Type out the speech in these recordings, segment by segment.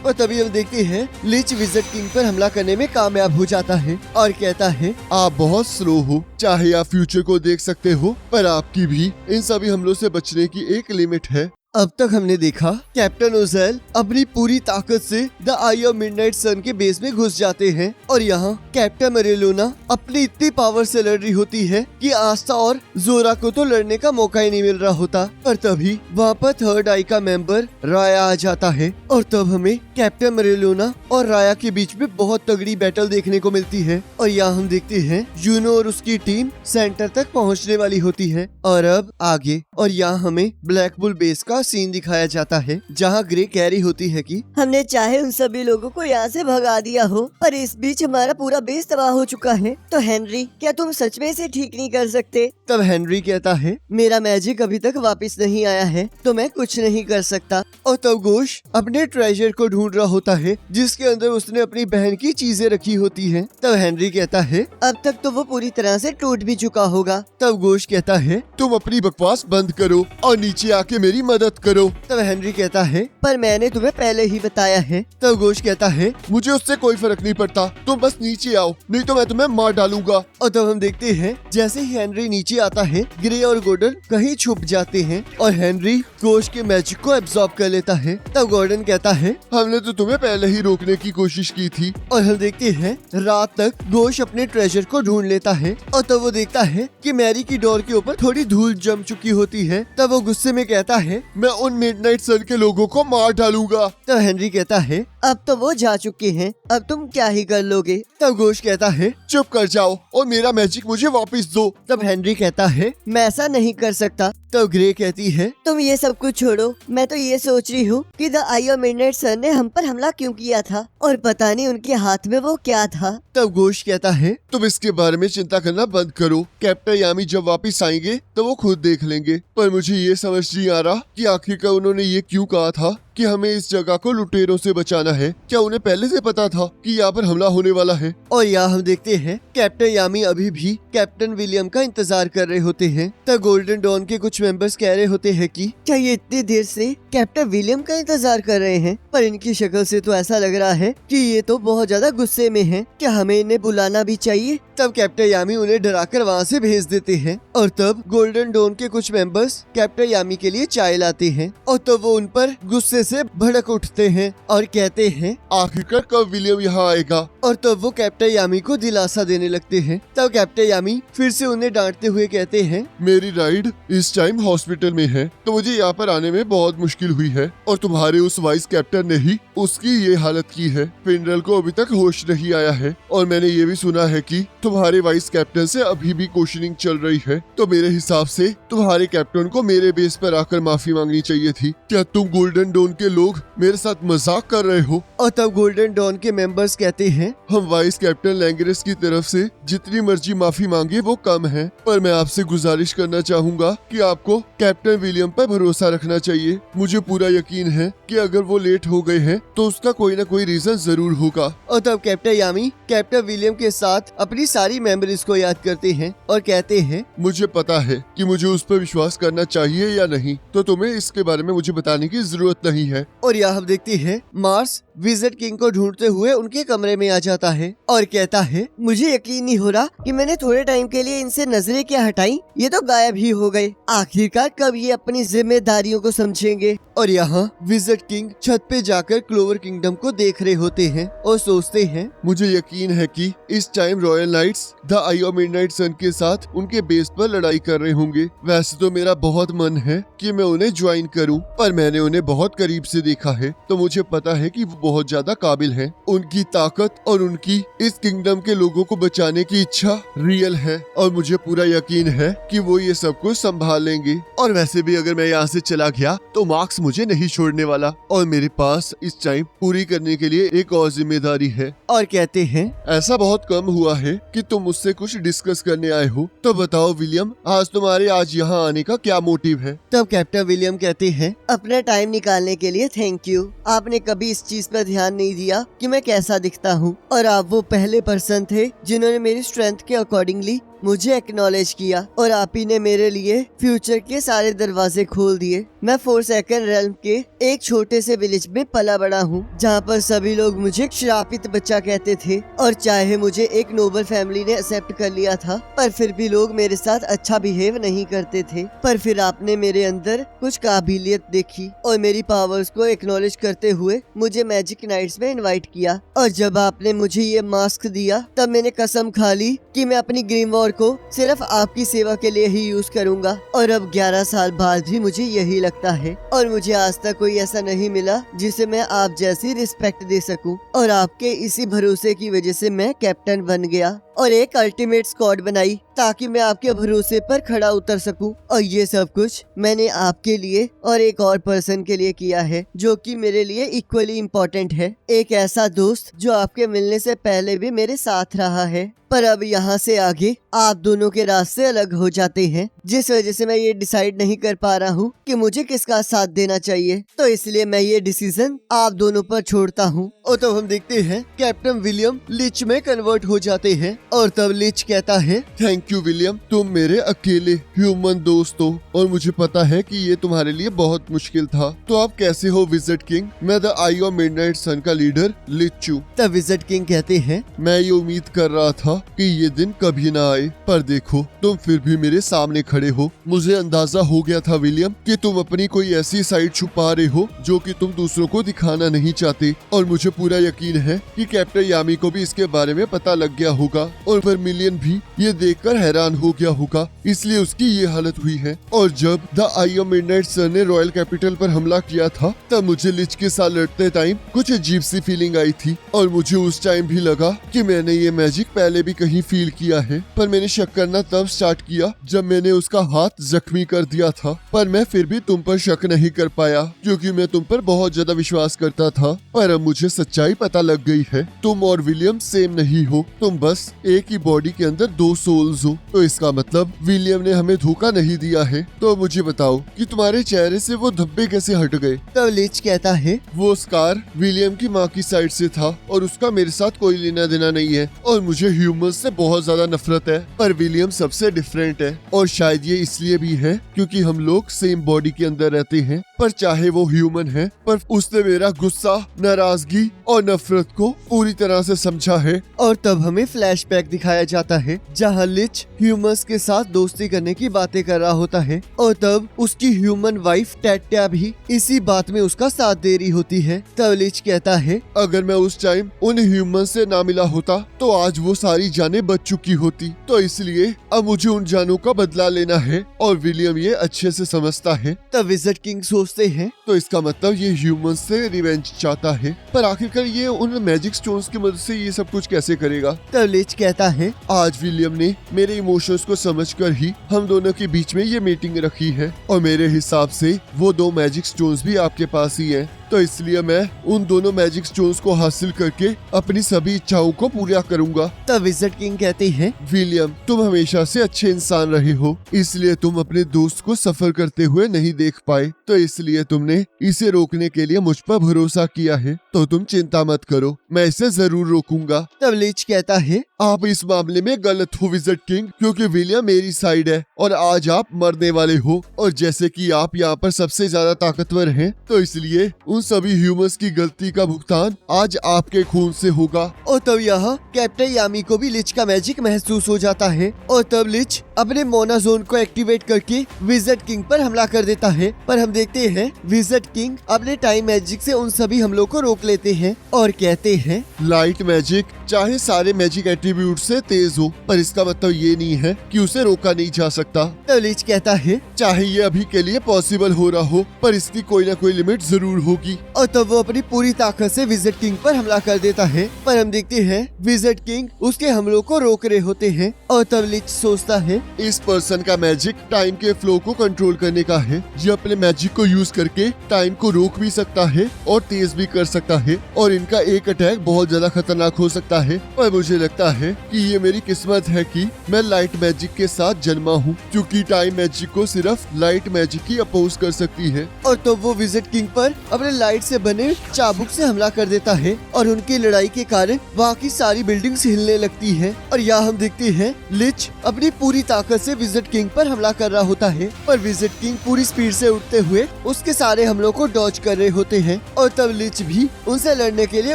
और तभी हम देखते हैं लिच विज़र्ड किंग पर हमला करने में कामयाब हो जाता है और कहता है, आप बहुत स्लो हो, चाहे आप फ्यूचर को देख सकते हो पर आपकी भी इन सभी हमलों से बचने की एक लिमिट है। अब तक हमने देखा कैप्टन ओज़ेल अपनी पूरी ताकत से the eye of midnight sun के बेस में घुस जाते हैं और यहाँ कैप्टन मेरेलोना अपनी इतनी पावर से लड़ रही होती है कि आस्था और जोरा को तो लड़ने का मौका ही नहीं मिल रहा होता। पर तभी वहाँ पर थर्ड आई का मेंबर राया आ जाता है और तब हमें कैप्टन मेरेलोना और राया के बीच में बहुत तगड़ी बैटल देखने को मिलती है और यहाँ हम देखते हैं यूनो और उसकी टीम सेंटर तक पहुँचने वाली होती है। और अब आगे और यहाँ हमें ब्लैक बुल बेस का सीन दिखाया जाता है जहाँ ग्रे कह रही होती है कि हमने चाहे उन सभी लोगों को यहाँ से भगा दिया हो पर इस बीच हमारा पूरा बेस तबाह हो चुका है, तो हेनरी क्या तुम सच में इसे ठीक नहीं कर सकते? तब हेनरी कहता है, मेरा मैजिक अभी तक वापस नहीं आया है तो मैं कुछ नहीं कर सकता। और तब गोश अपने ट्रेजर को ढूंढ रहा होता है जिसके अंदर उसने अपनी बहन की चीजें रखी होती हैं। तब हेनरी कहता है, अब तक तो वो पूरी तरह से टूट भी चुका होगा। तब गोश कहता है, तुम अपनी बकवास बंद करो और नीचे आके मेरी मदद करो। तब हेनरी कहता है, पर मैंने तुम्हें पहले ही बताया है। तब गोश कहता है, मुझे उससे कोई फर्क नहीं पड़ता, तुम बस नीचे आओ नहीं तो मैं तुम्हें मार डालूंगा। और तब हम देखते हैं जैसे ही हेनरी नीचे आता है ग्रे और गॉर्डन कहीं छुप जाते हैं और हेनरी गोश के मैजिक को एब्जॉर्ब कर लेता है। तब गॉर्डन कहता है, हमने तो तुम्हें पहले ही रोकने की कोशिश की थी। और हम देखते हैं रात तक गोश अपने ट्रेजर को ढूंढ लेता है और तब वो देखता है कि मैरी की डोर के ऊपर थोड़ी धूल जम चुकी होती है। तब वो गुस्से में कहता है, मैं उन मिडनाइट सन के लोगों को मार डालूंगा। तब हेनरी कहता है, अब तो वो जा चुके हैं, अब तुम क्या ही कर लोगे? तब गोश कहता है, चुप कर जाओ और मेरा मैजिक मुझे वापस दो। तब हेनरी कहता है, मैं ऐसा नहीं कर सकता। तब ग्रे कहती है, तुम ये सब कुछ छोड़ो, मैं तो ये सोच रही हूँ कि द आई ऑफ मिडनाइट सन ने हम पर हमला क्यों किया था और पता नहीं उनके हाथ में वो क्या था। तब गोश कहता है, तुम इसके बारे में चिंता करना बंद करो, कैप्टन यामी जब वापस आएंगे तो वो खुद देख लेंगे। पर मुझे ये समझ नहीं आ रहा कि आखिरकार उन्होंने ये क्यों कहा था कि हमें इस जगह को लुटेरों से बचाना है। क्या उन्हें पहले से पता था कि यहाँ पर हमला होने वाला है? और यहाँ हम देखते हैं कैप्टन यामी अभी भी कैप्टन विलियम का इंतजार कर रहे होते हैं। तब गोल्डन डॉन के कुछ मेंबर्स कह रहे होते हैं कि क्या ये इतनी देर से कैप्टन विलियम का इंतजार कर रहे हैं? पर इनकी शक्ल से तो ऐसा लग रहा है कि ये तो बहुत ज्यादा गुस्से में हैं। क्या हमें इन्हें बुलाना भी चाहिए? तब कैप्टन यामी उन्हें डराकर वहाँ से भेज देते हैं और तब गोल्डन डॉन के कुछ मेंबर्स कैप्टन यामी के लिए चाय लाते हैं और तब वो उन पर गुस्से से भड़क उठते हैं और कहते हैं, आखिरकार कब विलियम यहाँ आएगा? और तब वो कैप्टन यामी को दिलासा देने लगते हैं। तब कैप्टन यामी फिर से उन्हें डांटते हुए कहते हैं, मेरी राइड इस टाइम हॉस्पिटल में है तो मुझे यहाँ पर आने में बहुत मुश्किल हुई है और तुम्हारे उस वाइस कैप्टन ने ही उसकी ये हालत की है। फिनरल को अभी तक होश नहीं आया है और मैंने ये भी सुना है कि तुम्हारे वाइस कैप्टन से अभी भी क्वेश्चनिंग चल रही है। तो मेरे हिसाब से तुम्हारे कैप्टन को मेरे बेस पर आकर माफी मांगनी चाहिए थी। क्या तुम गोल्डन डॉन के लोग मेरे साथ मजाक कर रहे हो? और तब गोल्डन डॉन के मेंबर्स कहते हैं, हम वाइस कैप्टन लैंगरेस की तरफ से जितनी मर्जी माफी मांगे वो कम है, पर मैं आपसे गुजारिश करना चाहूंगा कि आपको कैप्टन विलियम पर भरोसा रखना चाहिए। मुझे पूरा यकीन है कि अगर वो लेट हो गए हैं तो उसका कोई ना कोई रीजन जरूर होगा। और तब कैप्टन यामी कैप्टन विलियम के साथ अपनी सारी मेमोरीज को याद करते हैं और कहते हैं, मुझे पता है कि मुझे उस पर विश्वास करना चाहिए या नहीं, तो तुम्हें इसके बारे में मुझे बताने की जरूरत नहीं है। और यहाँ हम देखते हैं मार्स विज़र्ड किंग को ढूंढते हुए उनके कमरे में आ जाता है और कहता है, मुझे यकीन नहीं हो रहा कि मैंने थोड़े टाइम के लिए इनसे नजरें क्या हटाई, ये तो गायब ही हो गए। आखिरकार कब ये अपनी जिम्मेदारियों को समझेंगे? और यहाँ विज़र्ड किंग छत पे जाकर क्लोवर किंगडम को देख रहे होते हैं और सोचते हैं, मुझे यकीन है कि इस time royal knights the eye of midnight sun के साथ उनके बेस पर लड़ाई कर रहे होंगे। वैसे तो मेरा बहुत मन है कि मैं उन्हें ज्वाइन करूं, पर मैंने उन्हें बहुत करीब से देखा है तो मुझे पता है कि वो बहुत ज्यादा काबिल हैं। उनकी ताकत और उनकी इस किंगडम के लोगों को बचाने की इच्छा रियल है और मुझे पूरा यकीन है कि वो ये सब कुछ संभाल लेंगे। और वैसे भी अगर मैं यहाँ से चला गया तो मार्क्स मुझे नहीं छोड़ने वाला और मेरे पास इस टाइम पूरी करने के लिए एक और जिम्मेदारी है। और कहते हैं, ऐसा बहुत कम हुआ है कि तुम मुझसे कुछ डिस्कस करने आए हो, तो बताओ विलियम, आज यहाँ आने का क्या मोटिव है? तब कैप्टन विलियम कहते हैं, अपना टाइम निकालने के लिए थैंक यू। आपने कभी इस चीज पर ध्यान नहीं दिया कि मैं कैसा दिखता हूँ और आप वो पहले पर्सन थे जिन्होंने मेरी स्ट्रेंथ के अकॉर्डिंगली मुझे एक्नॉलेज किया और आप ही ने मेरे लिए फ्यूचर के सारे दरवाजे खोल दिए। मैं फोरसेकन रेल्म के एक छोटे से विलेज में पला बड़ा हूँ, जहाँ पर सभी लोग मुझे श्रापित बच्चा कहते थे। और चाहे मुझे एक नोबल फैमिली ने एक्सेप्ट कर लिया था, पर फिर भी लोग मेरे साथ अच्छा बिहेव नहीं करते थे। पर फिर आपने मेरे अंदर कुछ काबिलियत देखी और मेरी पावर्स को एक्नॉलेज करते हुए मुझे मैजिक नाइट्स में इनवाइट किया। और जब आपने मुझे ये मास्क दिया, तब मैंने कसम खा ली कि मैं अपनी ग्रीन वॉर को सिर्फ आपकी सेवा के लिए ही यूज करूंगा। और अब 11 साल बाद भी मुझे यही लगता है, और मुझे आज तक कोई ऐसा नहीं मिला जिसे मैं आप जैसी रिस्पेक्ट दे सकूं। और आपके इसी भरोसे की वजह से मैं कैप्टन बन गया और एक अल्टीमेट स्क्वाड बनाई, ताकि मैं आपके भरोसे पर खड़ा उतर सकूं। और ये सब कुछ मैंने आपके लिए और एक और पर्सन के लिए किया है, जो कि मेरे लिए इक्वली इम्पोर्टेंट है। एक ऐसा दोस्त जो आपके मिलने से पहले भी मेरे साथ रहा है, पर अब यहाँ से आगे आप दोनों के रास्ते अलग हो जाते हैं, जिस वजह से मैं ये डिसाइड नहीं कर पा रहा हूँ कि मुझे किसका साथ देना चाहिए। तो इसलिए मैं ये डिसीजन आप दोनों पर छोड़ता हूँ। और तब हम देखते हैं कैप्टन विलियम लिच में कन्वर्ट हो जाते हैं, और तब लिच कहता है, थैंक यू विलियम, तुम मेरे अकेले ह्यूमन दोस्त हो और मुझे पता है कि ये तुम्हारे लिए बहुत मुश्किल था। तो आप कैसे हो विज़र्ड किंग? मैं द आई ऑफ मिडनाइट सन का लीडर लिचू। तब विज़र्ड किंग कहते हैं, मैं ये उम्मीद कर रहा था कि ये दिन कभी ना आए, पर देखो तुम फिर भी मेरे सामने खड़े हो। मुझे अंदाजा हो गया था विलियम कि तुम अपनी कोई ऐसी साइड छुपा रहे हो जो कि तुम दूसरों को दिखाना नहीं चाहते, और मुझे पूरा यकीन है कि कैप्टन यामी को भी इसके बारे में पता लग गया होगा, और वर्मिलियन भी ये देखकर हैरान हो गया होगा, इसलिए उसकी ये हालत हुई है। और जब द आई ऑफ मिडनाइट सन ने रॉयल कैपिटल पर हमला किया था, तब मुझे लिच के साथ लड़ते टाइम कुछ अजीब सी फीलिंग आई थी, और मुझे उस टाइम भी लगा कि मैंने ये मैजिक पहले भी कहीं फील किया है। पर मैंने शक करना तब स्टार्ट किया जब मैंने उसका हाथ जख्मी कर दिया था। पर मैं फिर भी तुम पर शक नहीं कर पाया, क्योंकि मैं तुम पर बहुत ज्यादा विश्वास करता था। पर अब मुझे सच्चाई पता लग गई है, तुम और विलियम सेम नहीं हो, तुम बस एक ही बॉडी के अंदर 2 सोल्स हो। तो इसका मतलब विलियम ने हमें धोखा नहीं दिया है। तो मुझे बताओ कि तुम्हारे चेहरे से वो धब्बे कैसे हट गए? तब लिच कहता है, वो स्कार विलियम की माँ की साइड से था, और उसका मेरे साथ कोई लेना देना नहीं है, और मुझे ह्यूमन से बहुत ज्यादा नफरत है। पर विलियम सबसे डिफरेंट है, और शायद ये इसलिए भी है क्योंकि हम लोग सेम बॉडी के अंदर रहते हैं। पर चाहे वो ह्यूमन है, पर उसने मेरा गुस्सा, नाराजगी और नफरत को पूरी तरह से समझा है। और तब हमें फ्लैशबैक दिखाया जाता है, जहाँ लिच ह्यूमंस के साथ दोस्ती करने की बातें कर रहा होता है, और तब उसकी ह्यूमन वाइफ टैट्या भी इसी बात में उसका साथ दे रही होती है। तब लिच कहता है, अगर मैं उस टाइम उन ह्यूमन से ना मिला होता तो आज वो सारी जानें बच चुकी होती। तो इसलिए अब मुझे उन जानों का बदला लेना है, और विलियम ये अच्छे से समझता है। तब विज़र्ड किंग सोचते हैं, तो इसका मतलब ये ह्यूमन से रिवेंज चाहता है, पर आखिरकार ये उन मैजिक स्टोन्स की मदद से ये सब कुछ कैसे करेगा? तब लिच कहता है, आज विलियम ने मेरे इमोशंस को समझकर ही हम दोनों के बीच में ये मीटिंग रखी है, और मेरे हिसाब से वो 2 मैजिक स्टोन्स भी आपके पास ही हैं। तो इसलिए मैं उन दोनों मैजिक स्टोन्स को हासिल करके अपनी सभी इच्छाओं को पूरा करूंगा। तब विज़र्ड किंग कहते हैं, विलियम, तुम हमेशा से अच्छे इंसान रहे हो, इसलिए तुम अपने दोस्त को सफर करते हुए नहीं देख पाए, तो इसलिए तुमने इसे रोकने के लिए मुझ पर भरोसा किया है। तो तुम चिंता मत करो, मैं इसे जरूर रोकूंगा। तब लिच कहता है, आप इस मामले में गलत हो विज़र्ड किंग, क्योंकि विलियम मेरी साइड है और आज आप मरने वाले हो। और जैसे कि आप यहाँ पर सबसे ज्यादा ताकतवर हैं, तो इसलिए उन सभी ह्यूमंस की गलती का भुगतान आज आपके खून से होगा। और तब यहाँ कैप्टन यामी को भी लिच का मैजिक महसूस हो जाता है, और तब लिच अपने मोना जोन को एक्टिवेट करके विज़र्ड किंग पर हमला कर देता है। पर हम देखते हैं विज़र्ड किंग अपने टाइम मैजिक से उन सभी हमलों को रोक लेते हैं, और कहते हैं, लाइट मैजिक चाहे सारे मैजिक एट्रीब्यूट से तेज हो, पर इसका मतलब ये नहीं है कि उसे रोका नहीं जा सकता। तब लिच कहता है, चाहे ये अभी के लिए पॉसिबल हो रहा हो, पर इसकी कोई ना कोई लिमिट जरूर होगी। और तब वो अपनी पूरी ताकत से विज़र्ड किंग पर हमला कर देता है। पर हम देखते हैं विज़र्ड किंग उसके हमलों को रोक रहे होते हैं, और तब लिच सोचता है, इस पर्सन का मैजिक टाइम के फ्लो को कंट्रोल करने का है। ये अपने मैजिक को यूज करके टाइम को रोक भी सकता है और तेज भी कर सकता है, और इनका एक अटैक बहुत ज्यादा खतरनाक हो सकता है। पर मुझे लगता है कि ये मेरी किस्मत है कि मैं लाइट मैजिक के साथ जन्मा हूँ, क्योंकि टाइम मैजिक को सिर्फ लाइट मैजिक ही अपोज कर सकती है। और तब वो विज़र्ड किंग पर अपने लाइट से बने चाबुक से हमला कर देता है, और उनकी लड़ाई के कारण वहाँ की सारी बिल्डिंग्स हिलने लगती है। और यहाँ हम देखते हैं लिच अपनी पूरी ताकत से विजिट किंग पर हमला कर रहा होता है, पर विजिट किंग पूरी स्पीड से उड़ते हुए उसके सारे हमलों को डॉज कर रहे होते हैं। और तब लिच भी उनसे लड़ने के लिए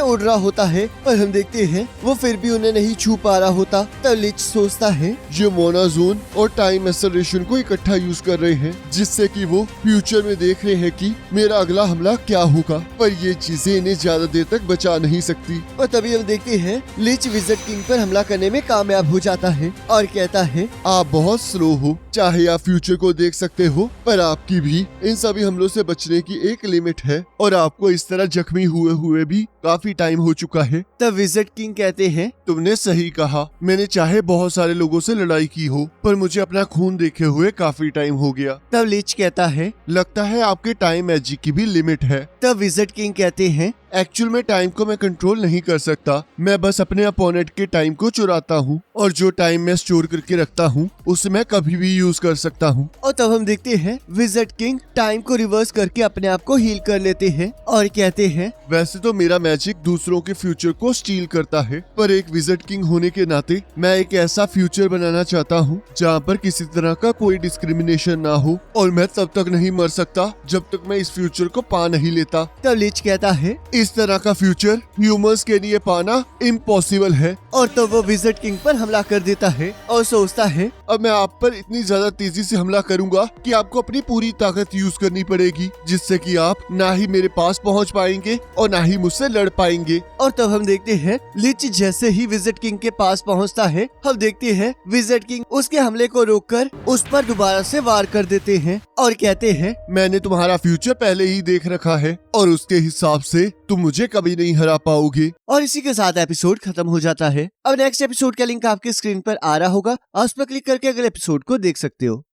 उड़ रहा होता है, पर हम देखते हैं वो फिर भी उन्हें नहीं छू पा रहा होता। तब लिच सोचता है ये मोनाजोन और टाइम एक्सेलरेशन को इकट्ठा यूज कर रहे हैं, जिससे कि वो फ्यूचर में देख रहे हैं कि मेरा अगला हमला क्या होगा, पर ये चीजें इन्हें ज्यादा देर तक बचा नहीं सकती। और तभी हम देखते हैं लिच विजिट किंग पर हमला करने में कामयाब हो जाता है और कहता है आप बहुत स्लो हो, चाहे आप फ्यूचर को देख सकते हो, पर आपकी भी इन सभी हमलों से बचने की एक लिमिट है और आपको इस तरह जख्मी हुए भी काफी टाइम हो चुका है। तब विजिट किंग कहते हैं तुमने सही कहा, मैंने चाहे बहुत सारे लोगों से लड़ाई की हो, पर मुझे अपना खून देखे हुए काफी टाइम हो गया। तब लिच कहता है लगता है आपके टाइम मैजिक की भी लिमिट है। तब विजिट किंग कहते हैं एक्चुअल में टाइम को मैं कंट्रोल नहीं कर सकता, मैं बस अपने अपोनेंट के टाइम को चुराता हूँ और जो टाइम मैं स्टोर करके रखता हूँ उसे मैं कभी भी यूज कर सकता हूँ। और तब हम देखते हैं विजिट किंग टाइम को रिवर्स करके अपने आप को हील कर लेते हैं और कहते हैं वैसे तो मेरा मैजिक दूसरों के फ्यूचर को स्टील करता है, पर एक विजिट किंग होने के नाते मैं एक ऐसा फ्यूचर बनाना चाहता हूँ जहाँ पर किसी तरह का कोई डिस्क्रिमिनेशन ना हो, और मैं तब तक नहीं मर सकता जब तक मैं इस फ्यूचर को पा नहीं लेता। तब लिच कहता है इस तरह का फ्यूचर ह्यूमंस के लिए पाना इम्पॉसिबल है। और तब वो विजिट किंग पर हमला कर देता है और सोचता है अब मैं आप पर इतनी ज्यादा तेजी से हमला करूंगा कि आपको अपनी पूरी ताकत यूज करनी पड़ेगी, जिससे कि आप ना ही मेरे पास पहुंच पाएंगे और ना ही मुझसे लड़ पाएंगे। और तब हम देखते हैं लिच जैसे ही विजिट किंग के पास पहुंचता है, हम देखते हैं विजिट किंग उसके हमले को रोककर उस पर दोबारा से वार कर देते हैं और कहते हैं मैंने तुम्हारा फ्यूचर पहले ही देख रखा है और उसके हिसाब से तुम मुझे कभी नहीं हरा पाओगे। और इसी के साथ एपिसोड खत्म हो जाता है। अब नेक्स्ट एपिसोड का लिंक आपके स्क्रीन पर आ रहा होगा, आप उस पर क्लिक करके अगले एपिसोड को देख सकते हो।